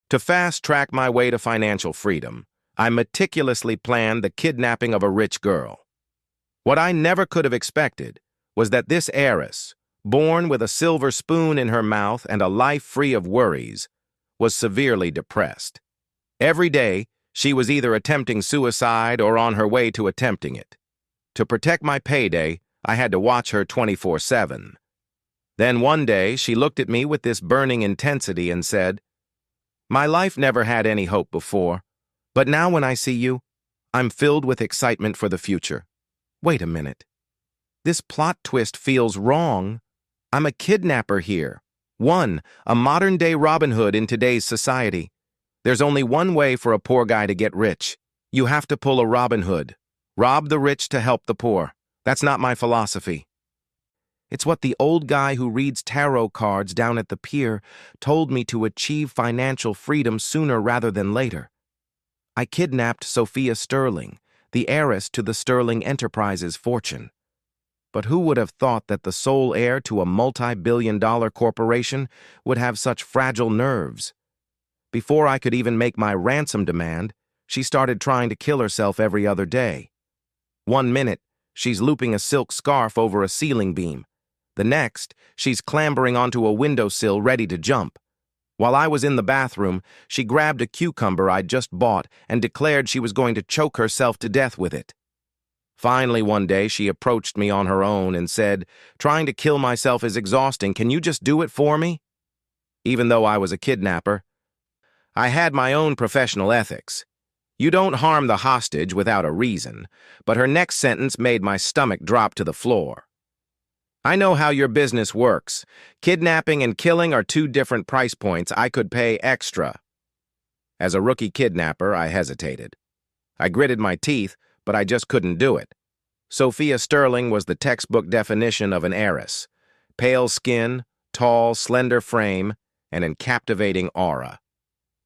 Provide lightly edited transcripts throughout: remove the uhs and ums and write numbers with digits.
To fast-track my way to financial freedom, I meticulously planned the kidnapping of a rich girl. What I never could have expected was that this heiress, born with a silver spoon in her mouth and a life free of worries, was severely depressed. Every day, she was either attempting suicide or on her way to attempting it. To protect my payday, I had to watch her 24/7. Then one day, she looked at me with this burning intensity and said, "My life never had any hope before, but now when I see you, I'm filled with excitement for the future. Wait a minute. This plot twist feels wrong. I'm a kidnapper here. A modern-day Robin Hood in today's society. There's only one way for a poor guy to get rich. You have to pull a Robin Hood. Rob the rich to help the poor. That's not my philosophy. It's what the old guy who reads tarot cards down at the pier told me to achieve financial freedom sooner rather than later. I kidnapped Sophia Sterling, the heiress to the Sterling Enterprises fortune. But who would have thought that the sole heir to a multi-billion-dollar corporation would have such fragile nerves? Before I could even make my ransom demand, she started trying to kill herself every other day. One minute, she's looping a silk scarf over a ceiling beam. The next, she's clambering onto a windowsill ready to jump. While I was in the bathroom, she grabbed a cucumber I'd just bought and declared she was going to choke herself to death with it. Finally, one day, she approached me on her own and said, "Trying to kill myself is exhausting. Can you just do it for me?" Even though I was a kidnapper, I had my own professional ethics. You don't harm the hostage without a reason, but her next sentence made my stomach drop to the floor. "I know how your business works. Kidnapping and killing are two different price points. I could pay extra." As a rookie kidnapper, I hesitated. I gritted my teeth, but I just couldn't do it. Sophia Sterling was the textbook definition of an heiress. Pale skin, tall, slender frame, and a captivating aura.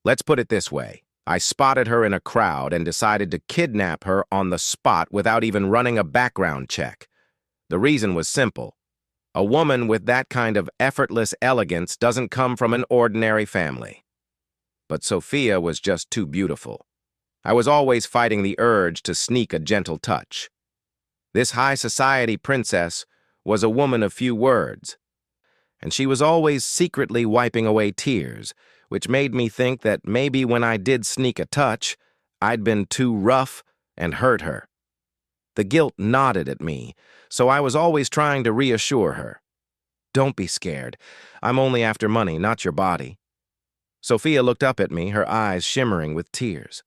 Let's put it this way. I spotted her in a crowd and decided to kidnap her on the spot without even running a background check. The reason was simple. A woman with that kind of effortless elegance doesn't come from an ordinary family. But Sophia was just too beautiful. I was always fighting the urge to sneak a gentle touch. This high society princess was a woman of few words, and she was always secretly wiping away tears, which made me think that maybe when I did sneak a touch, I'd been too rough and hurt her. The guilt gnawed at me, so I was always trying to reassure her. "Don't be scared. I'm only after money, not your body." Sophia looked up at me, her eyes shimmering with tears.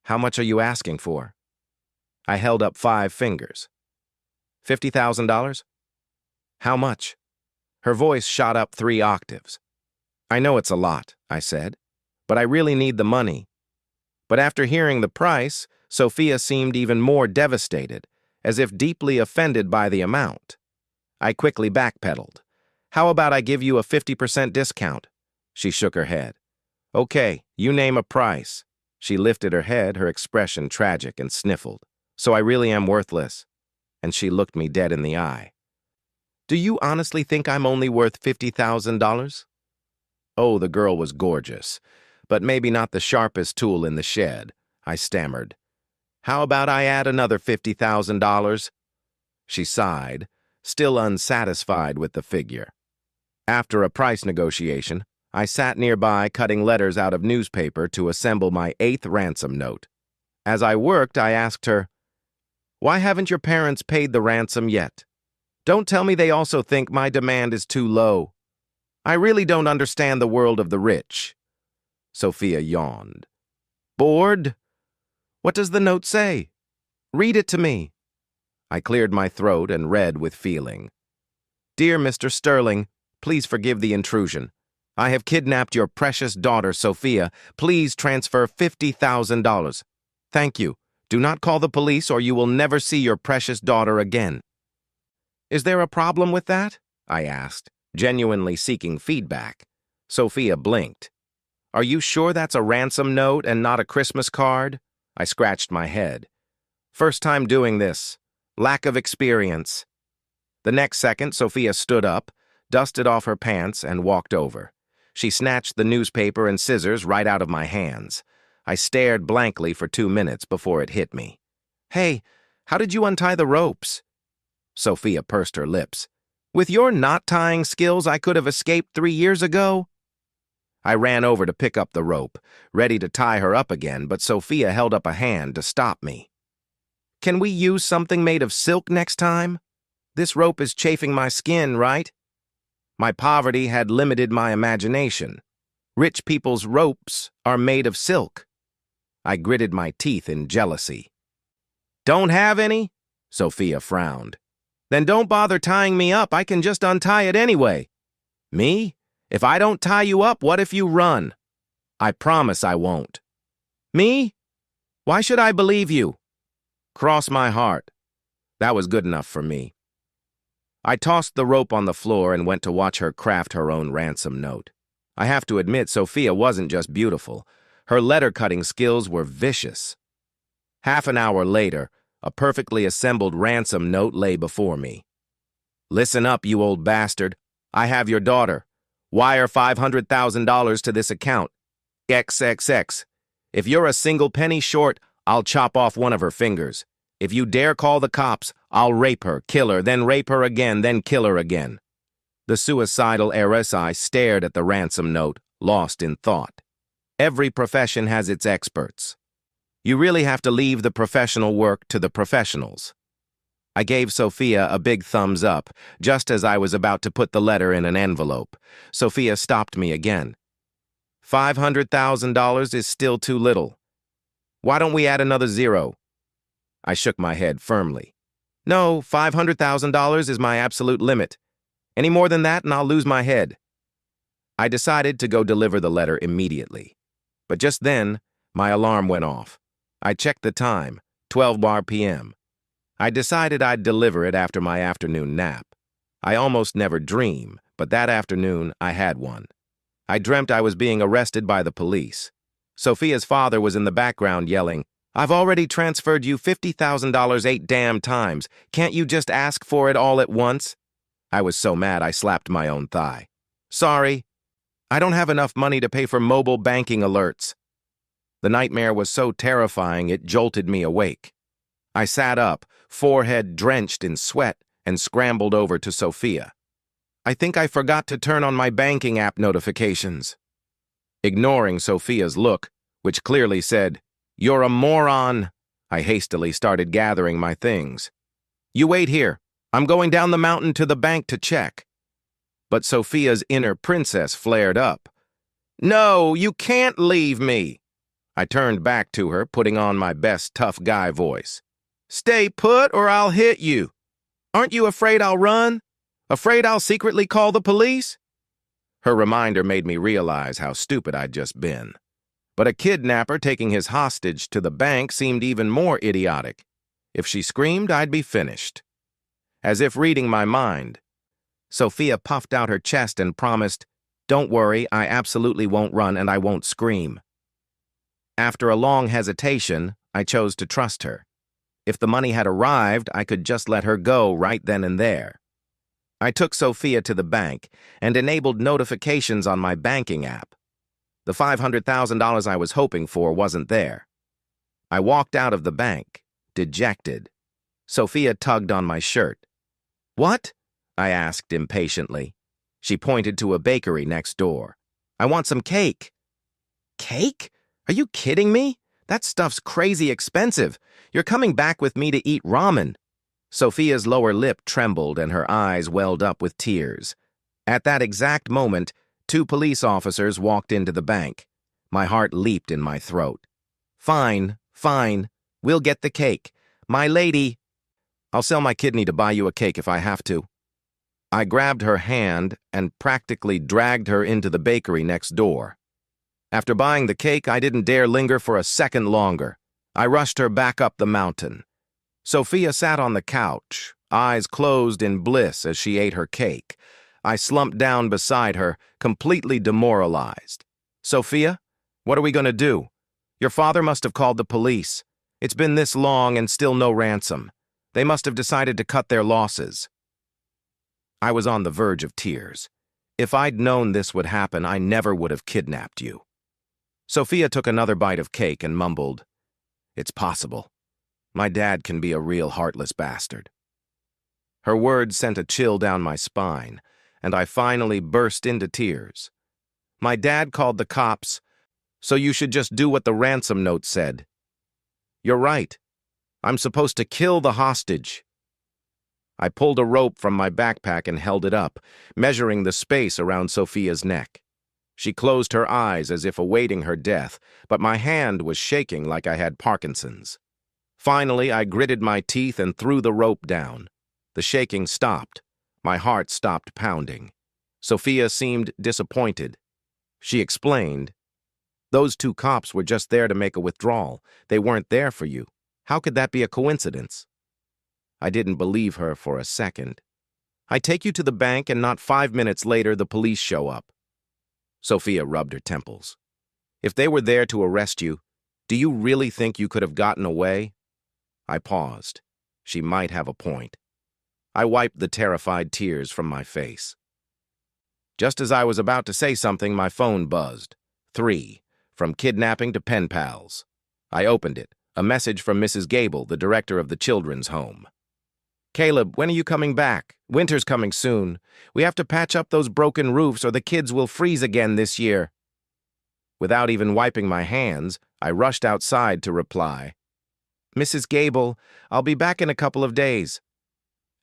"How much are you asking for?" I held up 5 fingers. $50,000? "How much?" Her voice shot up 3 octaves. "I know it's a lot," I said, "but I really need the money." But after hearing the price, Sophia seemed even more devastated, as if deeply offended by the amount. I quickly backpedaled. "How about I give you a 50% discount?" She shook her head. "Okay, you name a price." She lifted her head, her expression tragic, and sniffled. "So I really am worthless." And she looked me dead in the eye. "Do you honestly think I'm only worth $50,000? Oh, the girl was gorgeous, but maybe not the sharpest tool in the shed, I stammered. "How about I add another $50,000? She sighed, still unsatisfied with the figure. After a price negotiation, I sat nearby cutting letters out of newspaper to assemble my 8th ransom note. As I worked, I asked her, "Why haven't your parents paid the ransom yet? Don't tell me they also think my demand is too low. I really don't understand the world of the rich." Sophia yawned. "Bored? What does the note say? Read it to me." I cleared my throat and read with feeling. "Dear Mr. Sterling, please forgive the intrusion. I have kidnapped your precious daughter, Sophia. Please transfer $50,000. Thank you. Do not call the police or you will never see your precious daughter again." "Is there a problem with that?" I asked, genuinely seeking feedback. Sophia blinked. "Are you sure that's a ransom note and not a Christmas card?" I scratched my head. "First time doing this. Lack of experience." The next second, Sophia stood up, dusted off her pants, and walked over. She snatched the newspaper and scissors right out of my hands. I stared blankly for 2 minutes before it hit me. "Hey, how did you untie the ropes?" Sophia pursed her lips. "With your knot-tying skills, I could have escaped 3 years ago." I ran over to pick up the rope, ready to tie her up again, but Sophia held up a hand to stop me. "Can we use something made of silk next time? This rope is chafing my skin, right?" My poverty had limited my imagination. Rich people's ropes are made of silk. I gritted my teeth in jealousy. "Don't have any?" Sophia frowned. "Then don't bother tying me up. I can just untie it anyway." "Me? If I don't tie you up, what if you run?" "I promise I won't." "Me? Why should I believe you?" "Cross my heart." That was good enough for me. I tossed the rope on the floor and went to watch her craft her own ransom note. I have to admit, Sophia wasn't just beautiful. Her letter-cutting skills were vicious. Half an hour later, a perfectly assembled ransom note lay before me. "Listen up, you old bastard. I have your daughter. Wire $500,000 to this account. XXX. If you're a single penny short, I'll chop off one of her fingers. If you dare call the cops, I'll rape her, kill her, then rape her again, then kill her again." The suicidal heiress stared at the ransom note, lost in thought. Every profession has its experts. You really have to leave the professional work to the professionals. I gave Sophia a big thumbs up, just as I was about to put the letter in an envelope. Sophia stopped me again. $500,000 is still too little. Why don't we add another zero? I shook my head firmly. No, $500,000 is my absolute limit. Any more than that and I'll lose my head. I decided to go deliver the letter immediately. But just then, my alarm went off. I checked the time, 12 p.m. I decided I'd deliver it after my afternoon nap. I almost never dream, but that afternoon I had one. I dreamt I was being arrested by the police. Sophia's father was in the background yelling, "I've already transferred you $50,000 8 damn times. Can't you just ask for it all at once?" I was so mad I slapped my own thigh. "Sorry, I don't have enough money to pay for mobile banking alerts." The nightmare was so terrifying it jolted me awake. I sat up, forehead drenched in sweat, and scrambled over to Sophia. "I think I forgot to turn on my banking app notifications." Ignoring Sophia's look, which clearly said, "You're a moron," I hastily started gathering my things. "You wait here. I'm going down the mountain to the bank to check." But Sophia's inner princess flared up. "No, you can't leave me." I turned back to her, putting on my best tough guy voice. "Stay put or I'll hit you. Aren't you afraid I'll run? Afraid I'll secretly call the police?" Her reminder made me realize how stupid I'd just been. But a kidnapper taking his hostage to the bank seemed even more idiotic. If she screamed, I'd be finished. As if reading my mind, Sophia puffed out her chest and promised, "Don't worry, I absolutely won't run and I won't scream." After a long hesitation, I chose to trust her. If the money had arrived, I could just let her go right then and there. I took Sophia to the bank and enabled notifications on my banking app. The $500,000 I was hoping for wasn't there. I walked out of the bank, dejected. Sophia tugged on my shirt. "What?" I asked impatiently. She pointed to a bakery next door. "I want some cake." "Cake? Are you kidding me? That stuff's crazy expensive. You're coming back with me to eat ramen." Sophia's lower lip trembled and her eyes welled up with tears. At that exact moment, 2 police officers walked into the bank. My heart leaped in my throat. Fine. We'll get the cake. My lady. I'll sell my kidney to buy you a cake if I have to." I grabbed her hand and practically dragged her into the bakery next door. After buying the cake, I didn't dare linger for a second longer. I rushed her back up the mountain. Sophia sat on the couch, eyes closed in bliss as she ate her cake. I slumped down beside her, completely demoralized. "Sophia, what are we going to do? Your father must have called the police. It's been this long and still no ransom. They must have decided to cut their losses." I was on the verge of tears. If I'd known this would happen, I never would have kidnapped you. Sophia took another bite of cake and mumbled, "It's possible. My dad can be a real heartless bastard." Her words sent a chill down my spine, and I finally burst into tears. My dad called the cops, so you should just do what the ransom note said. You're right. I'm supposed to kill the hostage. I pulled a rope from my backpack and held it up, measuring the space around Sophia's neck. She closed her eyes as if awaiting her death, but my hand was shaking like I had Parkinson's. Finally, I gritted my teeth and threw the rope down. The shaking stopped. My heart stopped pounding. Sophia seemed disappointed. She explained, "Those two cops were just there to make a withdrawal. They weren't there for you. How could that be a coincidence?" I didn't believe her for a second. "I take you to the bank and not 5 minutes later the police show up." Sophia rubbed her temples. "If they were there to arrest you, do you really think you could have gotten away?" I paused. She might have a point. I wiped the terrified tears from my face. Just as I was about to say something, my phone buzzed. 3. From kidnapping to pen pals. I opened it. A message from Mrs. Gable, the director of the children's home. "Caleb, when are you coming back? Winter's coming soon. We have to patch up those broken roofs or the kids will freeze again this year." Without even wiping my hands, I rushed outside to reply, "Mrs. Gable, I'll be back in a couple of days."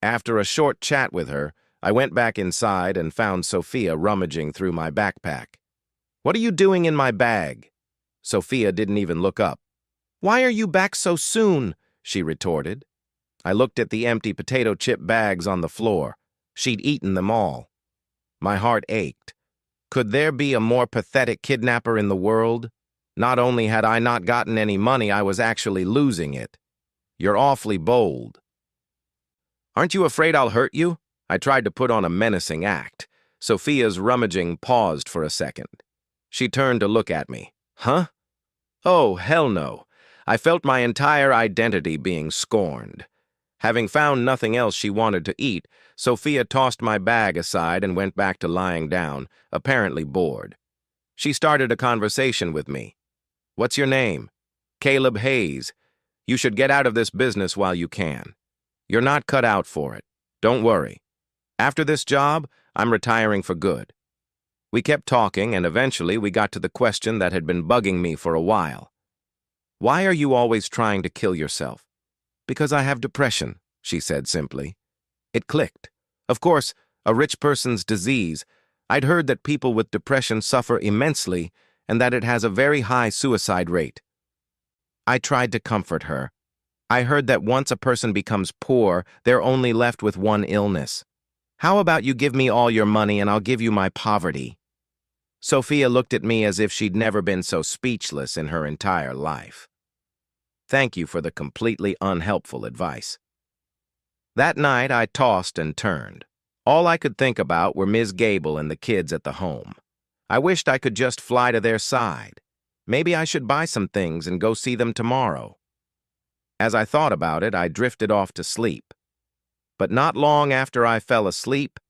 After a short chat with her, I went back inside and found Sophia rummaging through my backpack. "What are you doing in my bag?" Sophia didn't even look up. "Why are you back so soon?" she retorted. I looked at the empty potato chip bags on the floor. She'd eaten them all. My heart ached. Could there be a more pathetic kidnapper in the world? Not only had I not gotten any money, I was actually losing it. "You're awfully bold." "Aren't you afraid I'll hurt you?" I tried to put on a menacing act. Sophia's rummaging paused for a second. She turned to look at me. "Huh? Oh, hell no." I felt my entire identity being scorned. Having found nothing else she wanted to eat, Sophia tossed my bag aside and went back to lying down, apparently bored. She started a conversation with me. "What's your name?" "Caleb Hayes. You should get out of this business while you can. You're not cut out for it. Don't worry. After this job, I'm retiring for good." We kept talking, and eventually we got to the question that had been bugging me for a while. "Why are you always trying to kill yourself?" "Because I have depression," she said simply. It clicked. Of course, a rich person's disease. I'd heard that people with depression suffer immensely and that it has a very high suicide rate. I tried to comfort her. I heard that once a person becomes poor, they're only left with one illness. "How about you give me all your money and I'll give you my poverty?" Sophia looked at me as if she'd never been so speechless in her entire life. Thank you for the completely unhelpful advice. That night, I tossed and turned. All I could think about were Ms. Gable and the kids at the home. I wished I could just fly to their side. Maybe I should buy some things and go see them tomorrow. As I thought about it, I drifted off to sleep. But not long after I fell asleep,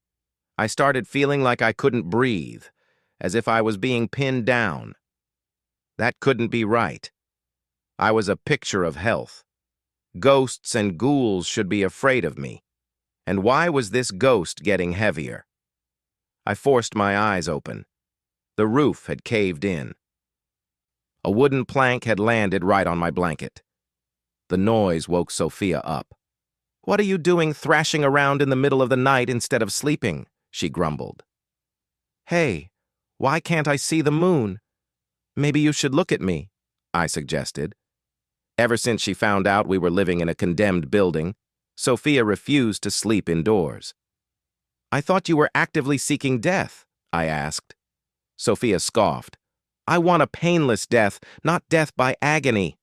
I started feeling like I couldn't breathe, as if I was being pinned down. That couldn't be right. I was a picture of health. Ghosts and ghouls should be afraid of me. And why was this ghost getting heavier? I forced my eyes open. The roof had caved in. A wooden plank had landed right on my blanket. The noise woke Sophia up. "What are you doing thrashing around in the middle of the night instead of sleeping?" she grumbled. "Hey, why can't I see the moon? Maybe you should look at me," I suggested. Ever since she found out we were living in a condemned building, Sophia refused to sleep indoors. "I thought you were actively seeking death," I asked. Sophia scoffed. "I want a painless death, not death by agony."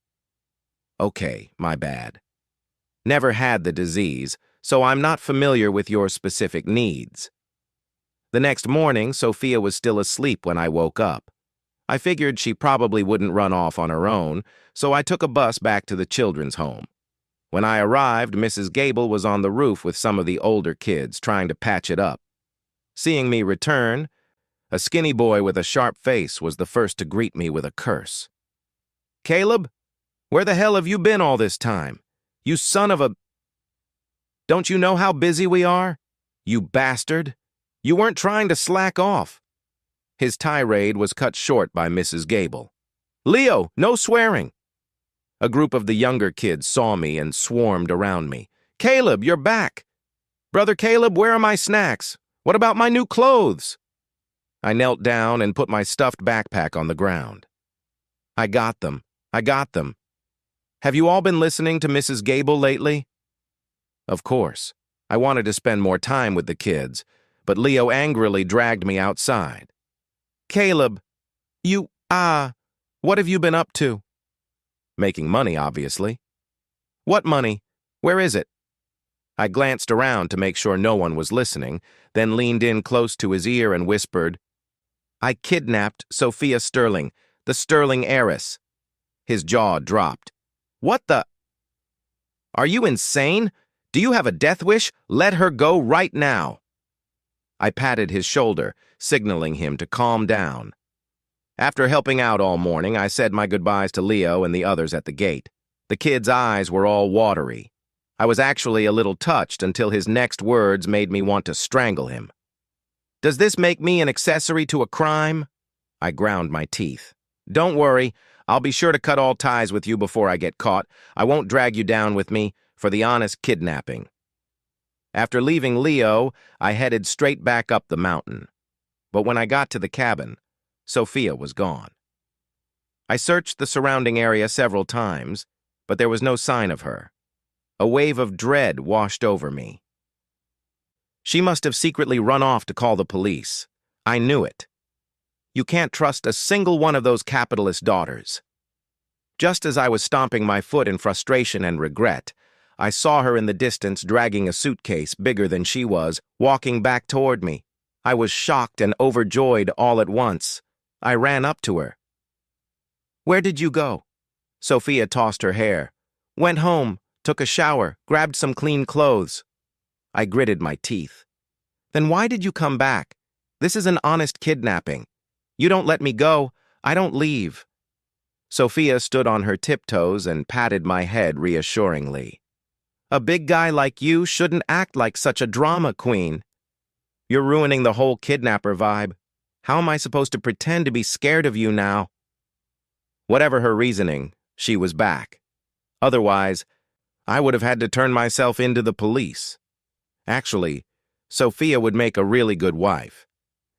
"Okay, my bad. Never had the disease, so I'm not familiar with your specific needs." The next morning, Sophia was still asleep when I woke up. I figured she probably wouldn't run off on her own, so I took a bus back to the children's home. When I arrived, Mrs. Gable was on the roof with some of the older kids trying to patch it up. Seeing me return, A skinny boy with a sharp face was the first to greet me with a curse. "Caleb, where the hell have you been all this time? You son of a... Don't you know how busy we are? You bastard! You weren't trying to slack off." His tirade was cut short by Mrs. Gable. "Leo, no swearing!" A group of the younger kids saw me and swarmed around me. "Caleb, you're back! Brother Caleb, where are my snacks? What about my new clothes?" I knelt down and put my stuffed backpack on the ground. "I got them. I got them. Have you all been listening to Mrs. Gable lately?" Of course, I wanted to spend more time with the kids, but Leo angrily dragged me outside. "Caleb, what have you been up to?" "Making money, obviously." "What money? Where is it?" I glanced around to make sure no one was listening, then leaned in close to his ear and whispered, "I kidnapped Sophia Sterling, the Sterling heiress." His jaw dropped. "What the? Are you insane? Do you have a death wish? Let her go right now." I patted his shoulder, signaling him to calm down. After helping out all morning, I said my goodbyes to Leo and the others at the gate. The kid's eyes were all watery. I was actually a little touched until his next words made me want to strangle him. "Does this make me an accessory to a crime?" I ground my teeth. "Don't worry, I'll be sure to cut all ties with you before I get caught. I won't drag you down with me for the honest kidnapping." After leaving Leo, I headed straight back up the mountain. But when I got to the cabin, Sophia was gone. I searched the surrounding area several times, but there was no sign of her. A wave of dread washed over me. She must have secretly run off to call the police. I knew it. You can't trust a single one of those capitalist daughters. Just as I was stomping my foot in frustration and regret, I saw her in the distance dragging a suitcase bigger than she was, walking back toward me. I was shocked and overjoyed all at once. I ran up to her. "Where did you go?" Sophia tossed her hair. "Went home, took a shower, grabbed some clean clothes." I gritted my teeth. "Then why did you come back? This is an honest kidnapping. You don't let me go, I don't leave." Sophia stood on her tiptoes and patted my head reassuringly. "A big guy like you shouldn't act like such a drama queen. You're ruining the whole kidnapper vibe. How am I supposed to pretend to be scared of you now?" Whatever her reasoning, she was back. Otherwise, I would have had to turn myself into the police. Actually, Sophia would make a really good wife.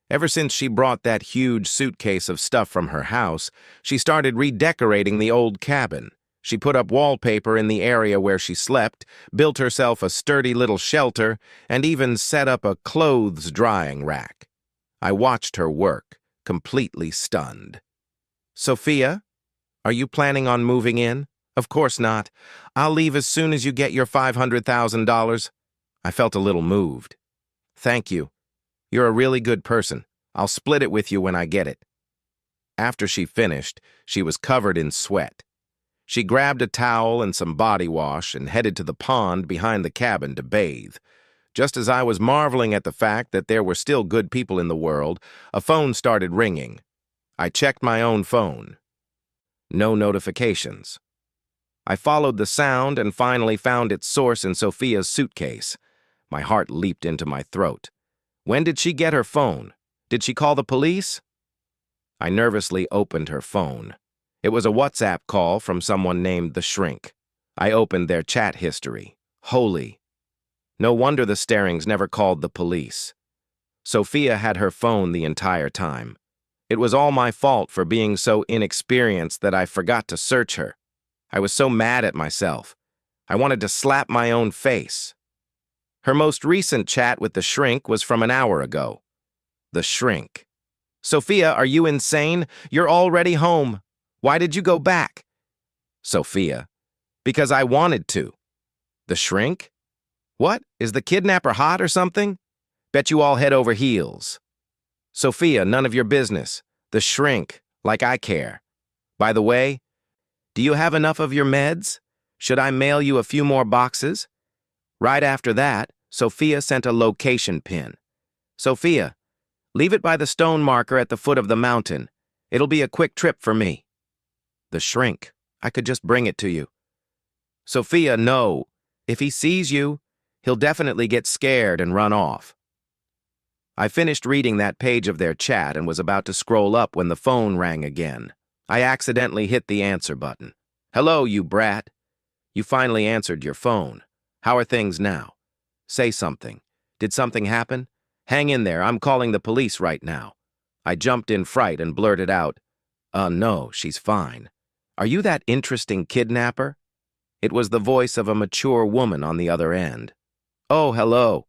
Ever since she brought that huge suitcase of stuff from her house, she started redecorating the old cabin. She put up wallpaper in the area where she slept, built herself a sturdy little shelter, and even set up a clothes drying rack. I watched her work, completely stunned. "Sophia, are you planning on moving in?" "Of course not. I'll leave as soon as you get your $500,000. I felt a little moved. "Thank you. You're a really good person. I'll split it with you when I get it." After she finished, she was covered in sweat. She grabbed a towel and some body wash and headed to the pond behind the cabin to bathe. Just as I was marveling at the fact that there were still good people in the world, a phone started ringing. I checked my own phone. No notifications. I followed the sound and finally found its source in Sophia's suitcase. My heart leaped into my throat. When did she get her phone? Did she call the police? I nervously opened her phone. It was a WhatsApp call from someone named The Shrink. I opened their chat history. Holy. No wonder the Starings never called the police. Sophia had her phone the entire time. It was all my fault for being so inexperienced that I forgot to search her. I was so mad at myself. I wanted to slap my own face. Her most recent chat with The Shrink was from an hour ago. The Shrink. "Sophia, are you insane? You're already home. Why did you go back?" Sophia. "Because I wanted to." The Shrink? What? Is the kidnapper hot or something? Bet you all head over heels. Sophia, none of your business. The Shrink, like I care. By the way, do you have enough of your meds? Should I mail you a few more boxes? Right after that, Sophia sent a location pin. Sophia, Leave it by the stone marker at the foot of the mountain. It'll be a quick trip for me. The shrink. I could just bring it to you. Sophia, no. If he sees you, he'll definitely get scared and run off. I finished reading that page of their chat and was about to scroll up when the phone rang again. I accidentally hit the answer button. Hello, you brat. You finally answered your phone. How are things now? Say something. Did something happen? Hang in there, I'm calling the police right now. I jumped in fright and blurted out, no, she's fine. Are you that interesting kidnapper? It was the voice of a mature woman on the other end. Oh, hello.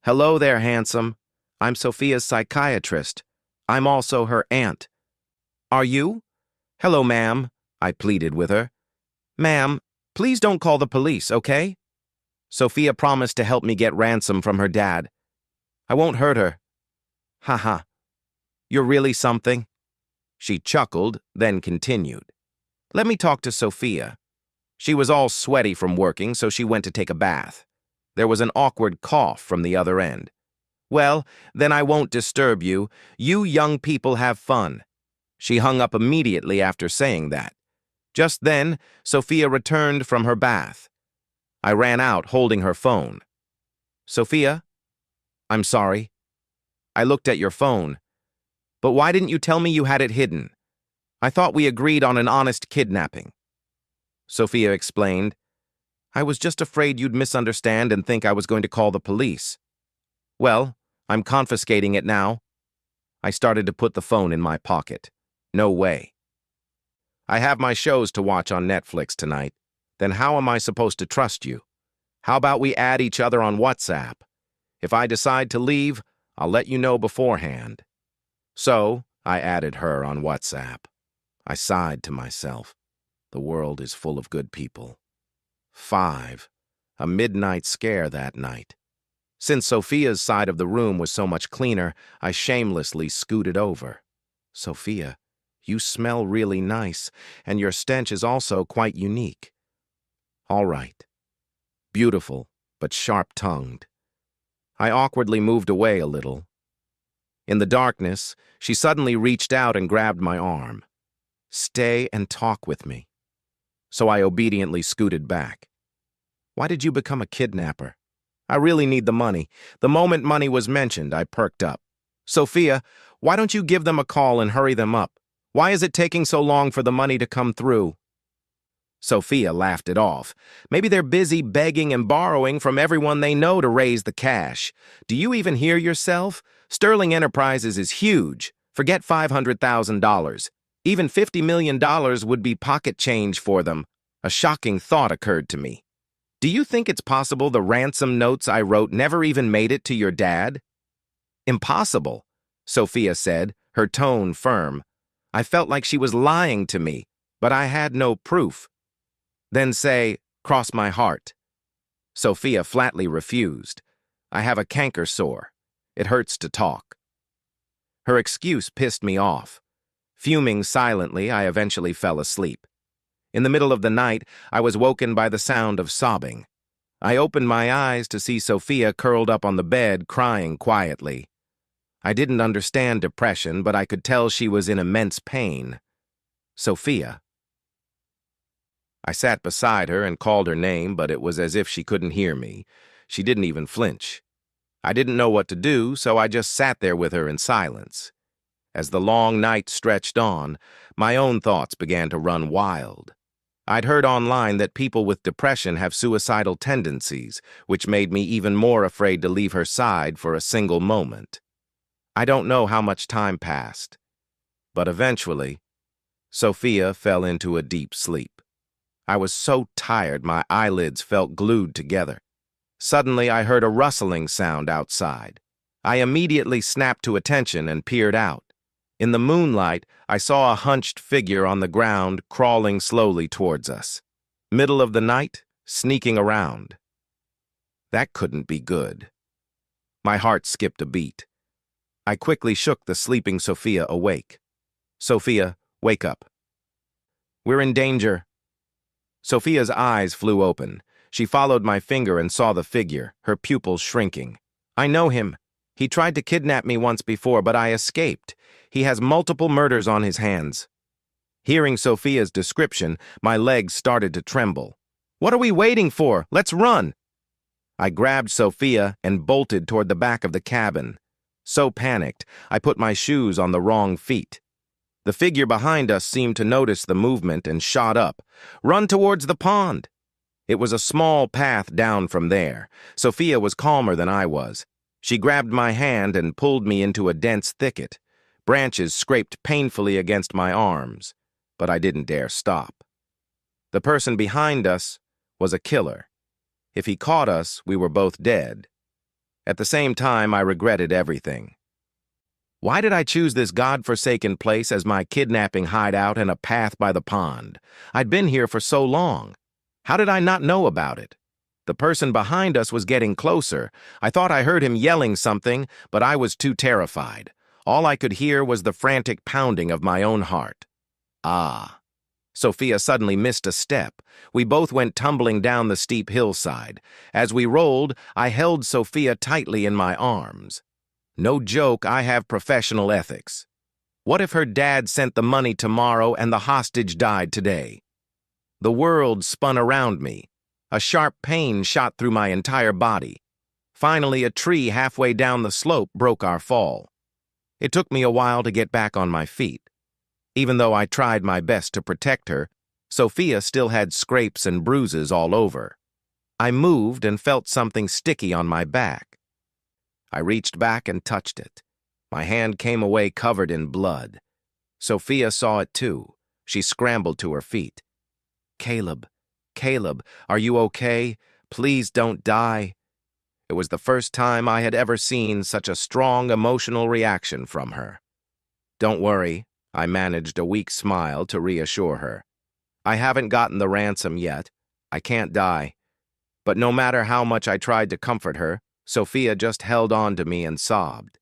Hello there, handsome. I'm Sophia's psychiatrist. I'm also her aunt. Are you? Hello, ma'am, I pleaded with her. Ma'am, please don't call the police, okay? Sophia promised to help me get ransom from her dad. I won't hurt her. Haha. You're really something? She chuckled, then continued. Let me talk to Sophia. She was all sweaty from working, so she went to take a bath. There was an awkward cough from the other end. Well, then I won't disturb you. You young people have fun. She hung up immediately after saying that. Just then, Sophia returned from her bath. I ran out holding her phone. Sophia? I'm sorry. I looked at your phone. But why didn't you tell me you had it hidden? I thought we agreed on an honest kidnapping. Sophia explained. I was just afraid you'd misunderstand and think I was going to call the police. Well, I'm confiscating it now. I started to put the phone in my pocket. No way. I have my shows to watch on Netflix tonight. Then how am I supposed to trust you? How about we add each other on WhatsApp? If I decide to leave, I'll let you know beforehand. So, I added her on WhatsApp. I sighed to myself. The world is full of good people. 5. A midnight scare that night. Since Sophia's side of the room was so much cleaner, I shamelessly scooted over. Sophia, you smell really nice, and your stench is also quite unique. All right. Beautiful, but sharp-tongued. I awkwardly moved away a little. In the darkness, she suddenly reached out and grabbed my arm. Stay and talk with me. So I obediently scooted back. Why did you become a kidnapper? I really need the money. The moment money was mentioned, I perked up. Sophia, why don't you give them a call and hurry them up? Why is it taking so long for the money to come through? Sophia laughed it off. Maybe they're busy begging and borrowing from everyone they know to raise the cash. Do you even hear yourself? Sterling Enterprises is huge. Forget $500,000. Even $50 million would be pocket change for them. A shocking thought occurred to me. Do you think it's possible the ransom notes I wrote never even made it to your dad? Impossible, Sophia said, her tone firm. I felt like she was lying to me, but I had no proof. Then say, cross my heart. Sophia flatly refused. I have a canker sore. It hurts to talk. Her excuse pissed me off. Fuming silently, I eventually fell asleep. In the middle of the night, I was woken by the sound of sobbing. I opened my eyes to see Sophia curled up on the bed, crying quietly. I didn't understand depression, but I could tell she was in immense pain. Sophia. I sat beside her and called her name, but it was as if she couldn't hear me. She didn't even flinch. I didn't know what to do, so I just sat there with her in silence. As the long night stretched on, my own thoughts began to run wild. I'd heard online that people with depression have suicidal tendencies, which made me even more afraid to leave her side for a single moment. I don't know how much time passed, but eventually, Sophia fell into a deep sleep. I was so tired my eyelids felt glued together. Suddenly, I heard a rustling sound outside. I immediately snapped to attention and peered out. In the moonlight, I saw a hunched figure on the ground crawling slowly towards us. Middle of the night, sneaking around. That couldn't be good. My heart skipped a beat. I quickly shook the sleeping Sophia awake. Sophia, wake up. We're in danger. Sophia's eyes flew open. She followed my finger and saw the figure, her pupils shrinking. I know him. He tried to kidnap me once before, but I escaped. He has multiple murders on his hands." Hearing Sophia's description, my legs started to tremble. "What are we waiting for? Let's run!" I grabbed Sophia and bolted toward the back of the cabin. So panicked, I put my shoes on the wrong feet. The figure behind us seemed to notice the movement and shot up. "Run towards the pond!" It was a small path down from there. Sophia was calmer than I was. She grabbed my hand and pulled me into a dense thicket. Branches scraped painfully against my arms, but I didn't dare stop. The person behind us was a killer. If he caught us, we were both dead. At the same time, I regretted everything. Why did I choose this godforsaken place as my kidnapping hideout and a path by the pond? I'd been here for so long. How did I not know about it? The person behind us was getting closer. I thought I heard him yelling something, but I was too terrified. All I could hear was the frantic pounding of my own heart. Ah. Sophia suddenly missed a step. We both went tumbling down the steep hillside. As we rolled, I held Sophia tightly in my arms. No joke, I have professional ethics. What if her dad sent the money tomorrow and the hostage died today? The world spun around me. A sharp pain shot through my entire body. Finally, a tree halfway down the slope broke our fall. It took me a while to get back on my feet. Even though I tried my best to protect her, Sophia still had scrapes and bruises all over. I moved and felt something sticky on my back. I reached back and touched it. My hand came away covered in blood. Sophia saw it too. She scrambled to her feet. "Caleb, Caleb, are you okay? Please don't die." It was the first time I had ever seen such a strong emotional reaction from her. "Don't worry," I managed a weak smile to reassure her. "I haven't gotten the ransom yet. I can't die." But no matter how much I tried to comfort her, Sophia just held on to me and sobbed.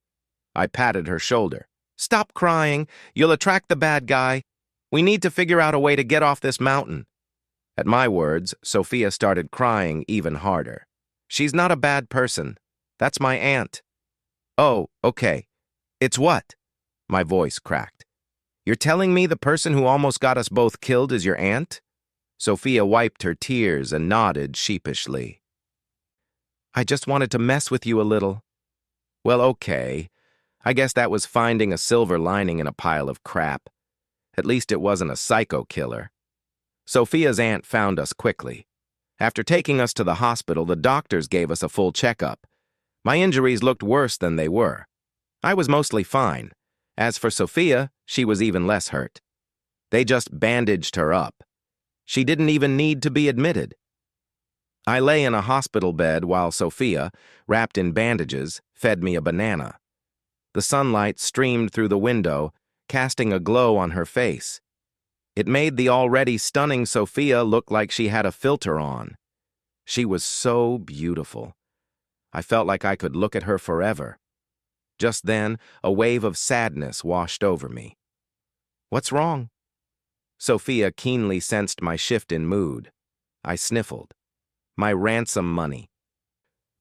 I patted her shoulder. "Stop crying. You'll attract the bad guy. We need to figure out a way to get off this mountain." At my words, Sophia started crying even harder. "She's not a bad person. That's my aunt." "Oh, okay. It's what?" My voice cracked. "You're telling me the person who almost got us both killed is your aunt?" Sophia wiped her tears and nodded sheepishly. "I just wanted to mess with you a little." "Well, okay. I guess that was finding a silver lining in a pile of crap. At least it wasn't a psycho killer." Sophia's aunt found us quickly. After taking us to the hospital, the doctors gave us a full checkup. My injuries looked worse than they were. I was mostly fine. As for Sophia, she was even less hurt. They just bandaged her up. She didn't even need to be admitted. I lay in a hospital bed while Sophia, wrapped in bandages, fed me a banana. The sunlight streamed through the window, casting a glow on her face. It made the already stunning Sophia look like she had a filter on. She was so beautiful. I felt like I could look at her forever. Just then, a wave of sadness washed over me. "What's wrong?" Sophia keenly sensed my shift in mood. I sniffled. "My ransom money."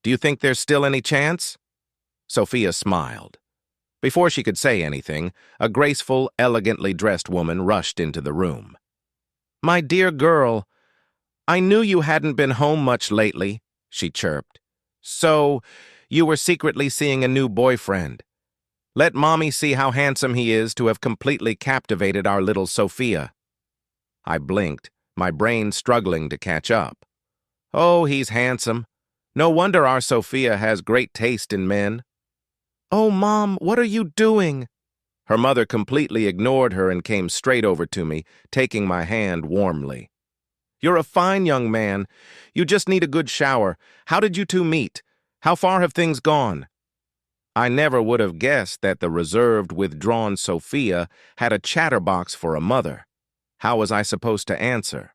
"Do you think there's still any chance?" Sophia smiled. Before she could say anything, a graceful, elegantly dressed woman rushed into the room. "My dear girl, I knew you hadn't been home much lately," she chirped. "So, you were secretly seeing a new boyfriend. Let Mommy see how handsome he is to have completely captivated our little Sophia." I blinked, my brain struggling to catch up. "Oh, he's handsome. No wonder our Sophia has great taste in men." "Oh, Mom, what are you doing?" Her mother completely ignored her and came straight over to me, taking my hand warmly. "You're a fine young man. You just need a good shower. How did you two meet? How far have things gone?" I never would have guessed that the reserved, withdrawn Sophia had a chatterbox for a mother. How was I supposed to answer?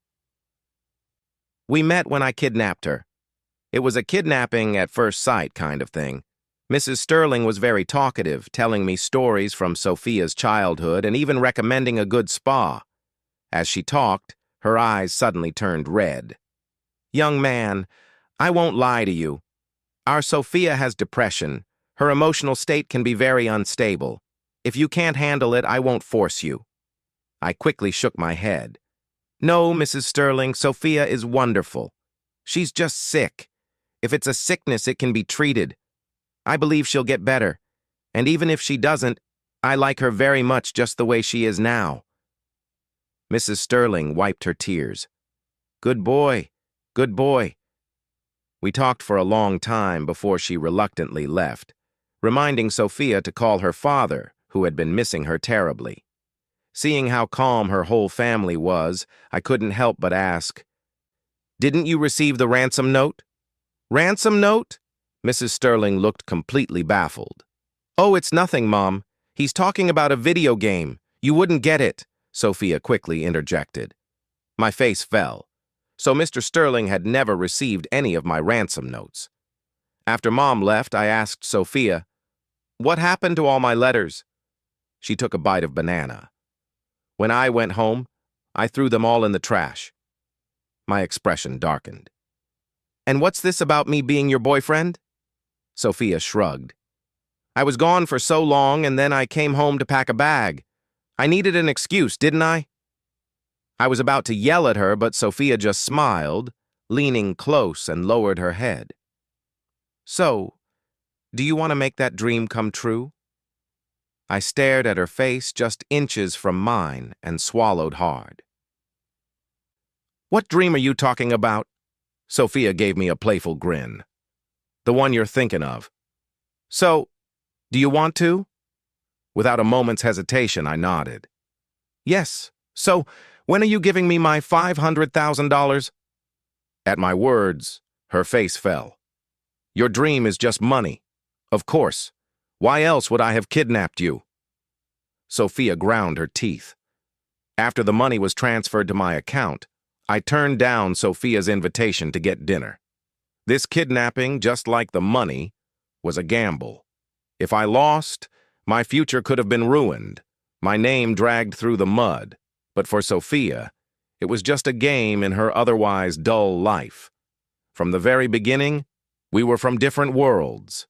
"We met when I kidnapped her. It was a kidnapping at first sight kind of thing. Mrs. Sterling was very talkative, telling me stories from Sophia's childhood and even recommending a good spa. As she talked, her eyes suddenly turned red. "Young man, I won't lie to you. Our Sophia has depression. Her emotional state can be very unstable. If you can't handle it, I won't force you." I quickly shook my head. "No, Mrs. Sterling, Sophia is wonderful. She's just sick. If it's a sickness, it can be treated. I believe she'll get better. And even if she doesn't, I like her very much just the way she is now." Mrs. Sterling wiped her tears. "Good boy, good boy." We talked for a long time before she reluctantly left, reminding Sophia to call her father, who had been missing her terribly. Seeing how calm her whole family was, I couldn't help but ask, "Didn't you receive the ransom note?" "Ransom note?" Mrs. Sterling looked completely baffled. "Oh, it's nothing, Mom. He's talking about a video game. You wouldn't get it," Sophia quickly interjected. My face fell. So Mr. Sterling had never received any of my ransom notes. After Mom left, I asked Sophia, "What happened to all my letters?" She took a bite of banana. "When I went home, I threw them all in the trash." My expression darkened. "And what's this about me being your boyfriend?" Sophia shrugged. "I was gone for so long, and then I came home to pack a bag. I needed an excuse, didn't I?" I was about to yell at her, but Sophia just smiled, leaning close and lowered her head. "So, do you want to make that dream come true?" I stared at her face just inches from mine and swallowed hard. "What dream are you talking about?" Sophia gave me a playful grin. "The one you're thinking of. So, do you want to?" Without a moment's hesitation, I nodded. "Yes. So, when are you giving me my $500,000? At my words, her face fell. "Your dream is just money. Of course. Why else would I have kidnapped you?" Sophia ground her teeth. After the money was transferred to my account, I turned down Sophia's invitation to get dinner. This kidnapping, just like the money, was a gamble. If I lost, my future could have been ruined, my name dragged through the mud. But for Sophia, it was just a game in her otherwise dull life. From the very beginning, we were from different worlds.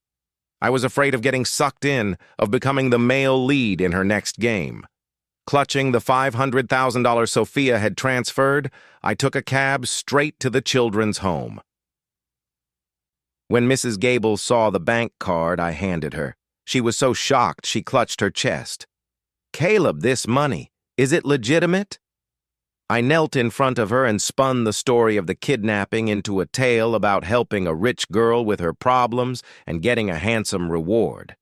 I was afraid of getting sucked in, of becoming the male lead in her next game. Clutching the $500,000 Sophia had transferred, I took a cab straight to the children's home. When Mrs. Gable saw the bank card I handed her, she was so shocked she clutched her chest. "Caleb, this money, is it legitimate?" I knelt in front of her and spun the story of the kidnapping into a tale about helping a rich girl with her problems and getting a handsome reward.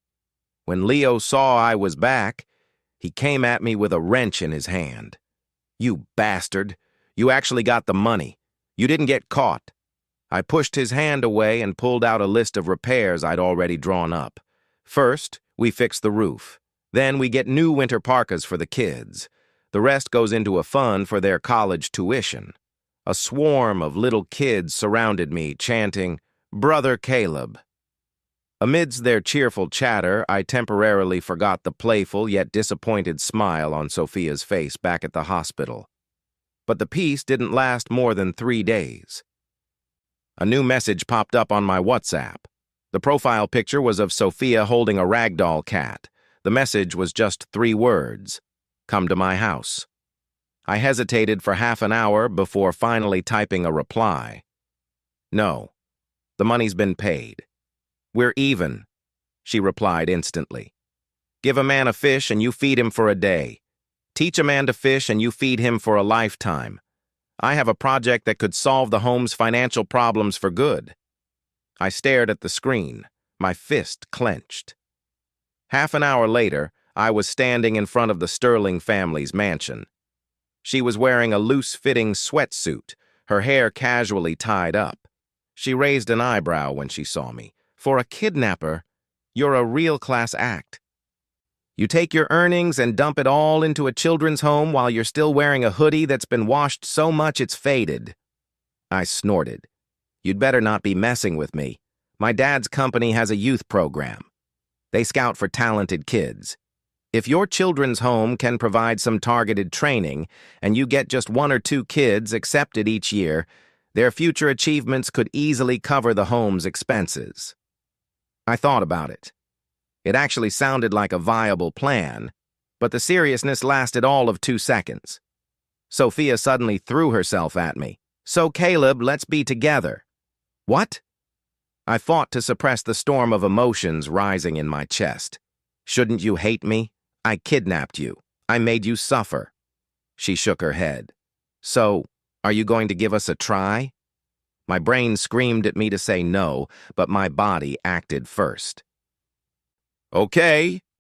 When Leo saw I was back, he came at me with a wrench in his hand. "You bastard! You actually got the money. You didn't get caught." I pushed his hand away and pulled out a list of repairs I'd already drawn up. First, we fix the roof. Then we get new winter parkas for the kids. The rest goes into a fund for their college tuition. A swarm of little kids surrounded me, chanting, "Brother Caleb." Amidst their cheerful chatter, I temporarily forgot the playful yet disappointed smile on Sophia's face back at the hospital. But the peace didn't last more than 3 days. A new message popped up on my WhatsApp. The profile picture was of Sophia holding a ragdoll cat. The message was just 3 words. "Come to my house." I hesitated for half an hour before finally typing a reply. "No, the money's been paid. We're even," she replied instantly. "Give a man a fish and you feed him for a day. Teach a man to fish and you feed him for a lifetime. I have a project that could solve the home's financial problems for good." I stared at the screen, my fist clenched. Half an hour later, I was standing in front of the Sterling family's mansion. She was wearing a loose-fitting sweatsuit, her hair casually tied up. She raised an eyebrow when she saw me. "For a kidnapper, you're a real-class act. You take your earnings and dump it all into a children's home while you're still wearing a hoodie that's been washed so much it's faded." I snorted. "You'd better not be messing with me. My dad's company has a youth program. They scout for talented kids. If your children's home can provide some targeted training and you get just 1 or 2 kids accepted each year, their future achievements could easily cover the home's expenses." I thought about it. It actually sounded like a viable plan, but the seriousness lasted all of 2 seconds. Sophia suddenly threw herself at me. "So, Caleb, let's be together." "What?" I fought to suppress the storm of emotions rising in my chest. "Shouldn't you hate me? I kidnapped you. I made you suffer." She shook her head. "So, are you going to give us a try?" My brain screamed at me to say no, but my body acted first. "Okay,